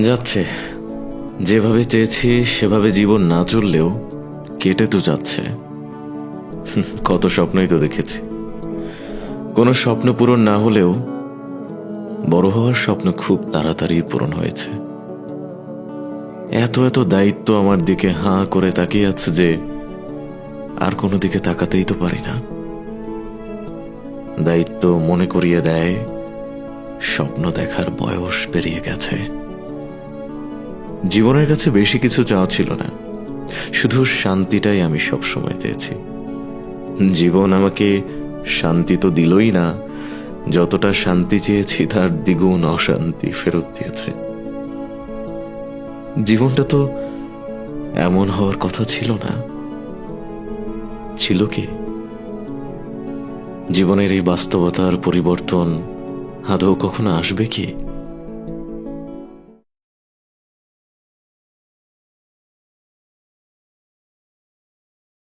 যাচ্ছে, যেভাবে চেয়েছি সেভাবে জীবন না চললেও কেটে তো যাচ্ছে। কত স্বপ্নই তো দেখেছি, কোনো স্বপ্ন পূরণ না হলেও বড় হওয়ার স্বপ্ন খুব তাড়াতাড়ি পূরণ হয়েছে। এত এত দায়িত্ব আমার দিকে হাঁ করে তাকিয়ে আছে যে আর কোনো দিকে তাকাতেই তো পারি না। দায়িত্ব মনে করিয়ে দেয় স্বপ্ন দেখার বয়স পেরিয়ে গেছে। জীবনের কাছে বেশি কিছু চাওয়া ছিল না, শুধু শান্তিটাই আমি সবসময় চেয়েছি। জীবন আমাকে শান্তি তো দিলই না, যতটা শান্তি চেয়েছি তার দ্বিগুণ অশান্তি ফেরত দিয়েছে। জীবনটা তো এমন হওয়ার কথা ছিল না, ছিল কি? জীবনের এই বাস্তবতার পরিবর্তন আদৌ কখনো আসবে কি?